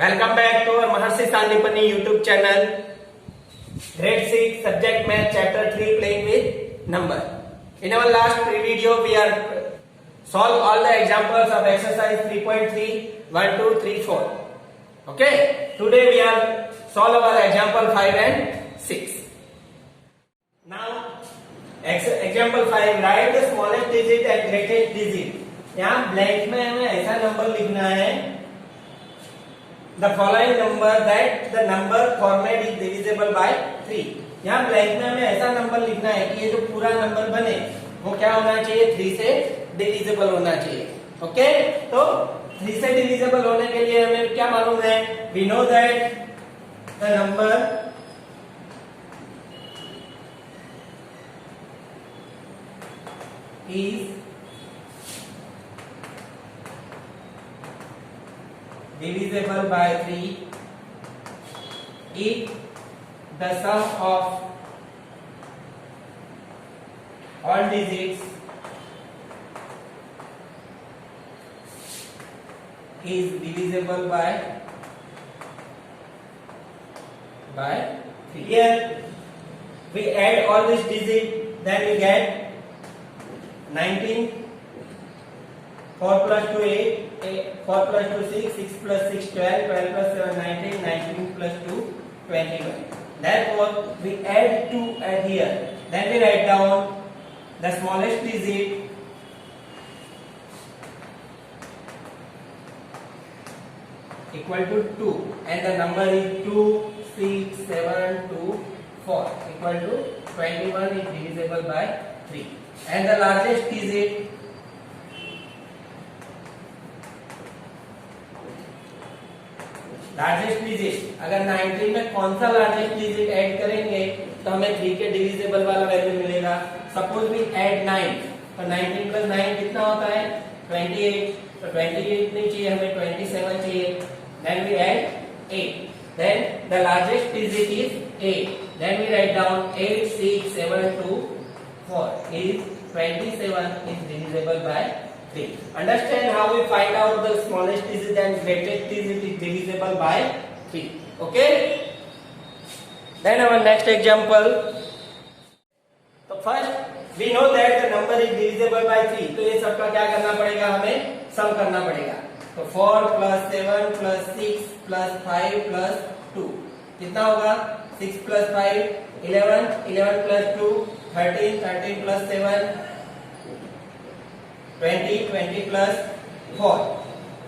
Welcome back to our Maharshi Sandipani YouTube channel. Grade 6 subject math chapter 3 playing with number. In our last video we are solve all the examples of exercise 3.3 1 2 3 4. Okay, today we are solve our example 5 and 6. Now example 5, write the smallest digit and greatest digit. यहाँ blank में हमें ऐसा number लिखना है, the following number that the number format is divisible by 3. यहाँ blank में हमें ऐसा नंबर लिखना है कि ये जो पूरा नंबर बने वो क्या होना चाहिए, 3 से डिविजिबल होना चाहिए. ओके, तो 3 से डिविजिबल होने के लिए हमें क्या मालूम है, we know that the number is divisible by 3 if the sum of all digits is divisible by 3. Here we add all these digits, then we get 19, 4 plus 2 8, 4 plus 2 6, 6 plus 6 12, 12 plus 7 19, 19 plus 2 21. Therefore we add 2 at here, then we write down the smallest digit equal to 2 and the number is 2 6 7 2 4 equal to 21 is divisible by 3 and the largest digit अगर 19 में कौन सा largest digit add करेंगे तो हमें 3 के divisible वाला value मिलेगा. सपोज वी ऐड 9, तो 19 प्लस 9 कितना होता है 28, तो 28 नहीं चाहिए हमें 27 चाहिए. Then we add 8, then the largest digit is 8, then we write down 8 6 7 2 4 is 27 is divisible by 3. Understand how we find out the smallest digit and greatest digit is divisible by 3. Okay? Then our next example. तो first we know that the number is divisible by 3. तो ये सबका क्या करना पड़ेगा, हमें सम करना पड़ेगा. तो 4 plus 7 plus 6 plus 5 plus 2 कितना होगा, 6 plus 5 11, 11 plus 2 13, 13 plus 7 20, 20 plus 4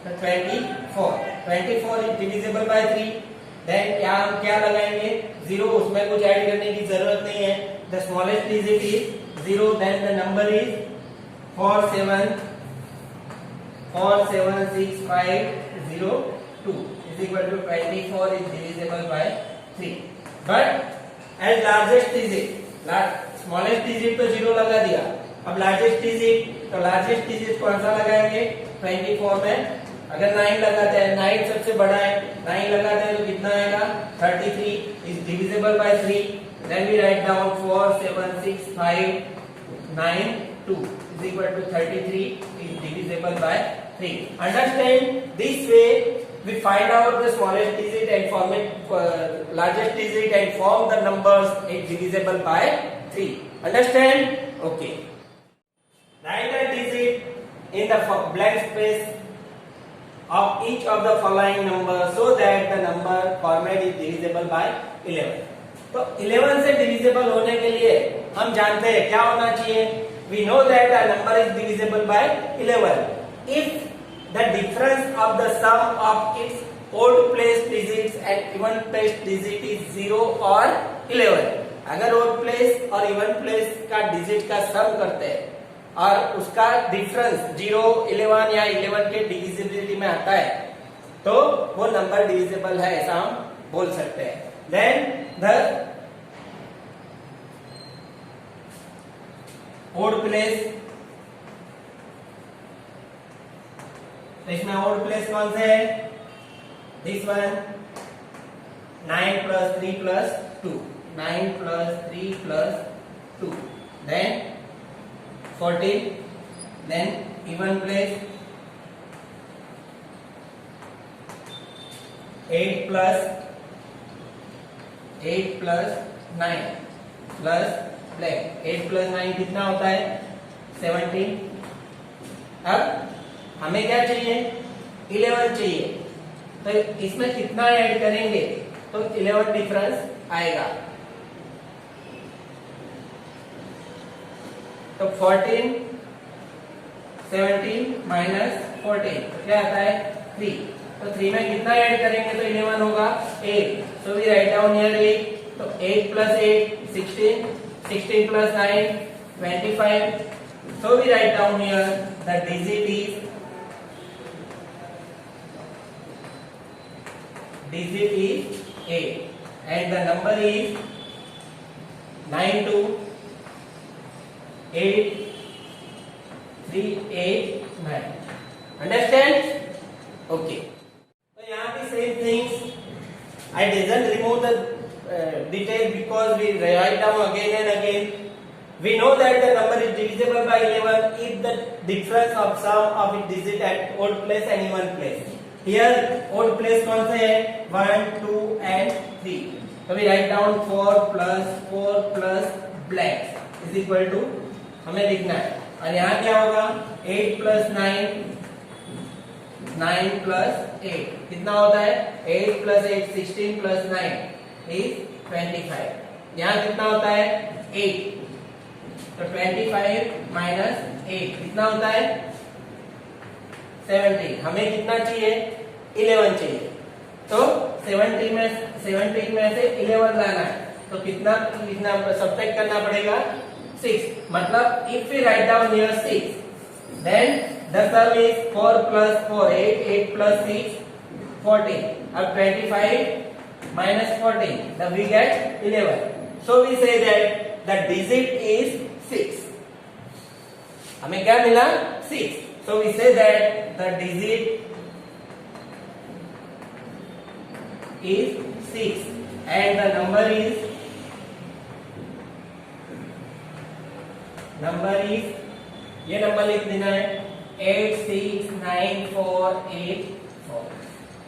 तो 24, 24 is divisible by 3. then क्या लगाएंगे, 0, उसमें कुछ ऐड करने की जरूरत नहीं है. the smallest digit is 0, then the number is 4 7 6 5 0 2 is equal to 24 is divisible by 3. but as largest digit, smallest digit तो 0 लगा दिया. अब लार्जेस्ट डिजिट, तो लार्जेस्ट डिजिट कौन सा लगाएंगे, 24 में अगर 9 लगाते हैं, 9 सबसे बड़ा है, 9 लगाते हैं तो कितना आएगा 33 is divisible by 3. Then we write down 4 7 6 5 9 2 is equal to 33 is divisible by 3. Understand this way we find out the smallest digit and form it largest digit and form the numbers is divisible by 3. Understand? Okay. Write a digit in the blank space of each of the following numbers so that the number format is divisible by 11. तो 11 से divisible होने के लिए हम जानते हैं क्या होना चाहिए. We know that a number is divisible by 11 if the difference of the sum of its odd place digits and even place digit is 0 or 11. अगर odd place और even place का digit का sum करते हैं और उसका difference 0 11 या 11 के डिविजिबिलिटी में आता है तो वो नंबर डिविजिबल है, ऐसा हम बोल सकते हैं. देन द ओड प्लेस, इसमें ओड प्लेस कौन से है, this one 9 plus 3 plus 2, 9 plus 3 plus 2, then 14, then even place 8 plus 9 plus black 8 plus 9 कितना होता है 17। अब हमें क्या चाहिए 11 चाहिए, तो इसमें कितना ऐड करेंगे तो 11 डिफरेंस आएगा। तो 14 17 माइनस 14 तो क्या आता है 3। तो 3 में कितना ऐड करेंगे तो 11 होगा 8। So we write down here 8। तो 8 plus 8 16, 16 plus 9 25। So we write down here the digit is 8 and the number is 928389। Understand? Okay. So यहाँ भी same things. I didn't remove the detail because we write down again and again. We know that the number is divisible by 11 if the difference of sum of its digit at odd place and even place. Here odd place कौन से है 1 2 and 3। तो we write down 4 plus blanks is equal to हमें लिखना है। और यहाँ क्या होगा 8 plus 9 9 plus 8 कितना होता है 8 plus 8 16 plus 9 is 25। यहाँ कितना होता है 8। तो 25 माइनस 8 कितना होता है 17। हमें कितना चाहिए 11 चाहिए। तो 17 में से 11 लाना है तो कितना लिखना सब्ट्रैक्ट करना पड़ेगा 6। मतलब if we write down here 6 then the sum is 4 plus 4 8 plus 6 14। अब 25 minus 14 then we get 11। So we say that the digit is 6। हमें क्या मिला 6। So we say that the digit is 6 and the number is ये number लिख देना है 86948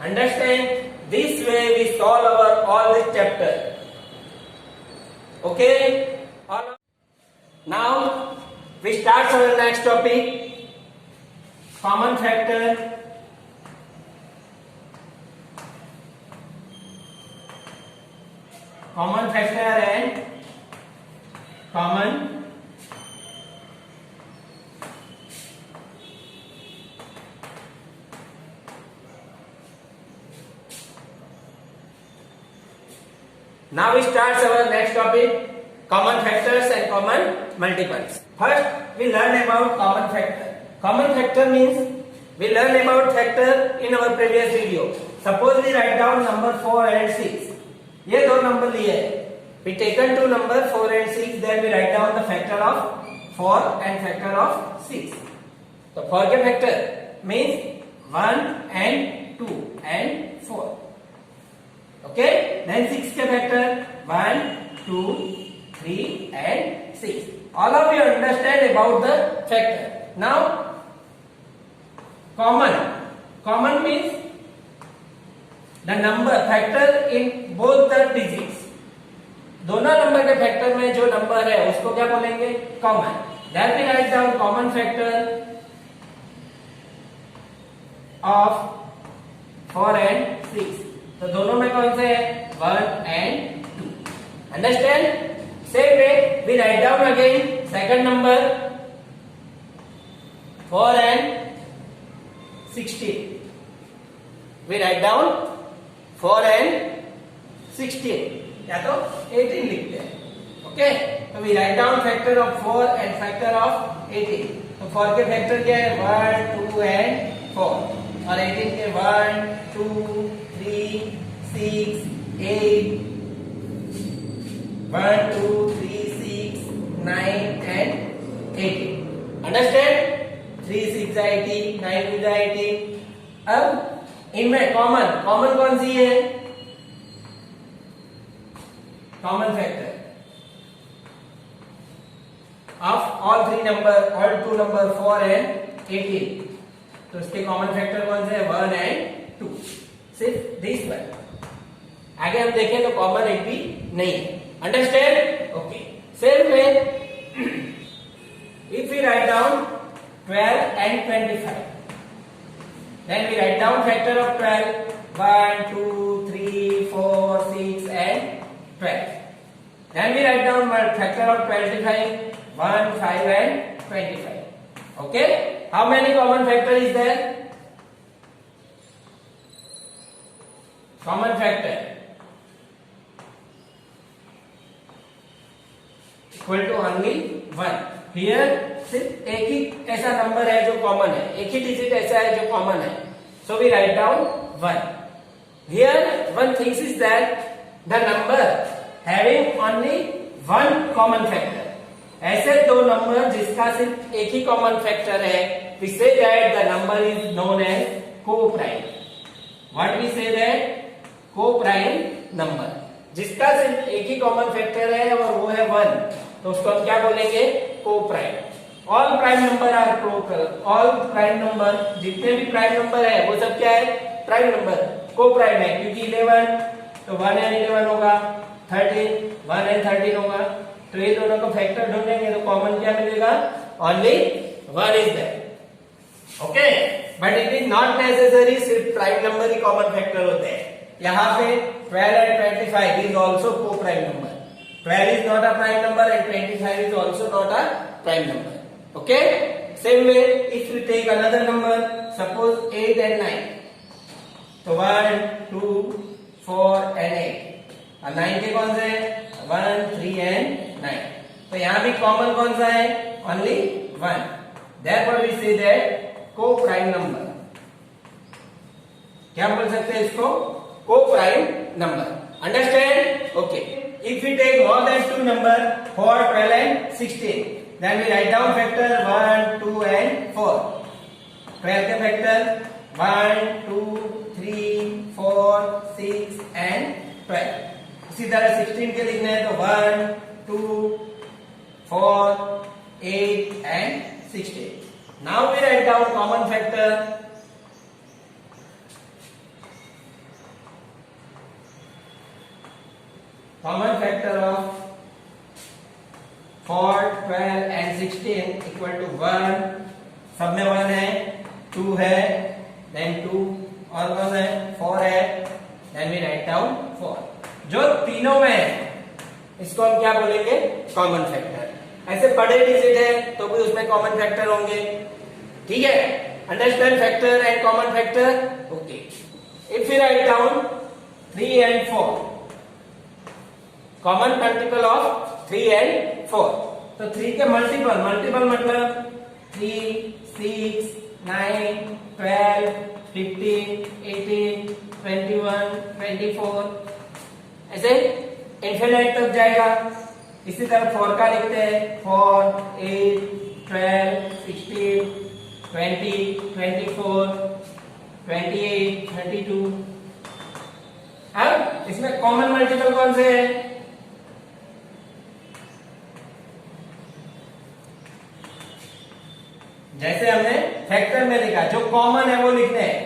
Understand? This way we solve our all this chapter. Okay? Now we start our next topic, common factor. Common factor and common Now we start our next topic, common factors and common multiples. First, we learn about common factor. Common factor means we learn about factor in our previous video. Suppose we write down number 4 and 6. ये दो number लिए हैं. We taken two number 4 and 6. Then we write down the factor of 4 and factor of 6. So 4 के factor means 1 and 2 and 4. Okay, then 6 के factor 1 2 3 and 6. All of you understand about the factor. Now common means the number factor in both the digits. दोनों number के factor में जो number है उसको क्या बोलेंगे common. Then we write down common factor of 4 and 6. तो दोनों में कौन से है 1 and 2। Understand? Same way we write down again second number 4 and 16। We write down 4 and 16 या तो 18 लिखते हैं। ओके, तो we write down factor of 4 and factor of 18। तो 4 के फैक्टर क्या है 1 2 and 4 और 18 के 1 2 3 6 8 1 2 3 6 9 and 18। Understand? 3 6 18 9 2 18। अब इनमें कॉमन कौन सी है common factor of all three number all two number 4 and 18। तो इसके कॉमन फैक्टर कौन से है 1 and 2। सिर्फ दिस वन। आगे हम देखें तो कॉमन एक भी नहीं है। Understand? Okay. Same way if we write down 12 and 25, then we write down factor of 12, 1 2 3 4 6 and 12. Then we write down factor of 25, 1 5 and 25. Okay, how many common factor is there? Common factor equal to only 1. Here सिर्फ एक ही ऐसा number है जो common है, एक ही digit ऐसा है जो कॉमन है, so we write down 1. Here one thing is that the number having only one common factor, ऐसे दो नंबर जिसका सिर्फ एक ही कॉमन फैक्टर है, we say that the number is known as co-prime. What we say that? Co-prime number, जिसका सिर्फ एक ही common factor है और वो है 1, तो उसको हम क्या बोलेंगे? Coprime. All prime number are all prime number, जितने भी प्राइम नंबर है वो सब क्या है? प्राइम नंबर, को-प्राइम है, क्योंकि 11 तो 1 एंड 11 होगा, 13 1 एंड 13 होगा, तो ये दोनों को फैक्टर ढूंढेंगे तो कॉमन क्या मिलेगा? Only 1 is there. Okay, but it is not necessary सिर्फ प्राइम नंबर ही कॉमन फैक्टर होते हैं। यहाँ पे 12 and 25 is also co-prime number. 12 is not a prime number and 25 is also not a prime number. Okay? Same way, if we take another number, suppose 8 and 9. So 1, 2, 4 and 8. और 9 के कौन से हैं? 1, 3 and 9. तो यहाँ भी कॉमन कौन सा है? Only 1. Therefore we say that co-prime number. क्या बोल सकते हैं इसको? Co-prime number. Understand? Okay. If we take more than two number 4, 12 and 16, then we write down factor 1, 2 and 4. 12 के factor 1, 2, 3, 4, 6 and 12. इसी तरह 16 के लिखना है तो 1, 2, 4, 8 and 16. Now we write down common factor. Common factor of 4, 12 and 16 equal to 1. सब में 1 है, 2 है, then 2 और कौन है? 4 है, then we write down 4. जो तीनों में है इसको हम क्या बोलेंगे? Common factor. ऐसे बड़े डिजिट है तो भी उसमें कॉमन फैक्टर होंगे। ठीक है? Understand factor and common factor? Okay. If we write down 3 and 4, common multiple of 3 and 4, तो 3 के मल्टीपल मतलब 3, 6, 9, 12, 15, 18, 21, 24, ऐसे इन्फिनिट तक जाएगा। इसी तरह 4 का लिखते हैं 4, 8, 12, 16, 20, 24, 28, 32। अब इसमें कॉमन मल्टीपल कौन से है? जैसे हमने फैक्टर में लिखा, जो कॉमन है वो लिखते हैं,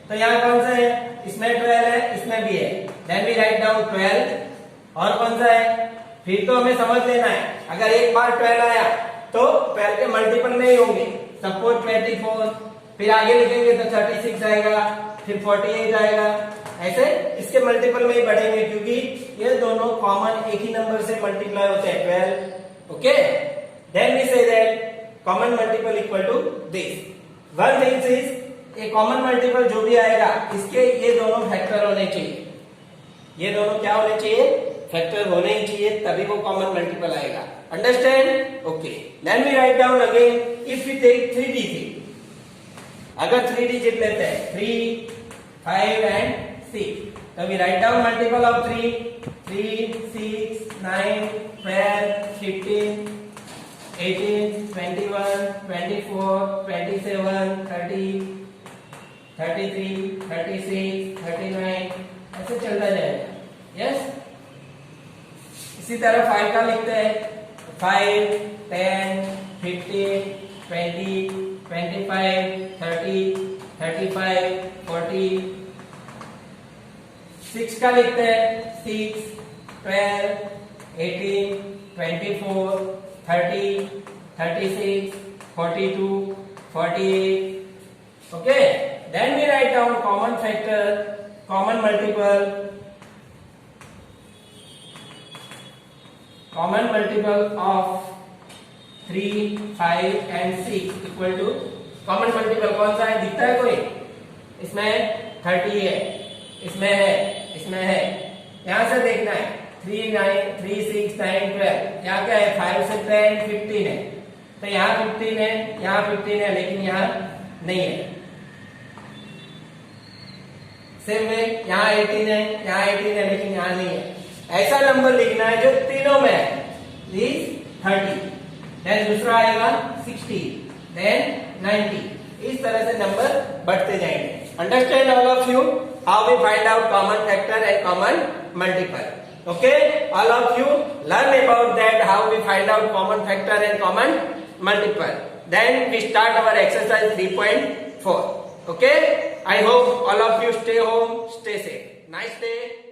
तो यहाँ कौन सा है? इसमें 12 है, इसमें भी है, देन वी राइट डाउन 12। और कौन सा है? फिर तो हमें समझ लेना है, अगर एक बार 12 आया तो 12 के मल्टीपल नहीं होंगे। सपोज 24, फिर आगे लिखेंगे तो 36 आएगा, फिर 48 आएगा, ऐसे इसके मल्टीपल में ही बढ़ेंगे, क्योंकि ये दोनों कॉमन एक ही नंबर से मल्टीप्लाई होते हैं, 12। Okay, then we say that common multiple equal to this. One thing is, ये कॉमन मल्टीपल जो भी आएगा इसके ये दोनों फैक्टर होने चाहिए। ये दोनों क्या होने चाहिए? फैक्टर होने ही चाहिए, तभी वो कॉमन मल्टीपल आएगा। Understand? Okay, then we write down again. If we take 3 digit, अगर 3 डिजिट लेते हैं 3, 5 and 6, तो we write down multiple of 3, 6, 9, 12, 15, 18, 21, 24, 27, 30, 33, 36, 39, ऐसे चलता जाएगा। यस, इसी तरह 5 का लिखते हैं 5, 10, 15, 20, 25, 30, 35, 40, 6 का लिखते हैं 6, 12, 18, 24, 30, 36, 42, 48. Okay, then we write down common factor, common multiple of 3, 5 and 6 equal to common multiple कौन सा है, दिखता है कोई? इसमें 30 है, इसमें है, इसमें है, यहां से देखना है 3, 9, 3, 6, 9, 12, यहाँ क्या है 5 से 10, 15 है, तो यहाँ 15 है, यहाँ 15 है, लेकिन यहाँ नहीं है। सेम वे यहाँ 18 है, यहाँ 18 है, लेकिन यहाँ नहीं है। ऐसा नंबर लिखना है जो तीनों में है। This 30, देन दूसरा आएगा 60, देन 90, इस तरह से नंबर बढ़ते जाएंगे। Understand all of you how we find out common factor and common multiple. Okay, all of you learn about that how we find out common factor and common multiple. Then we start our exercise 3.4. Okay, I hope all of you stay home, stay safe. Nice day.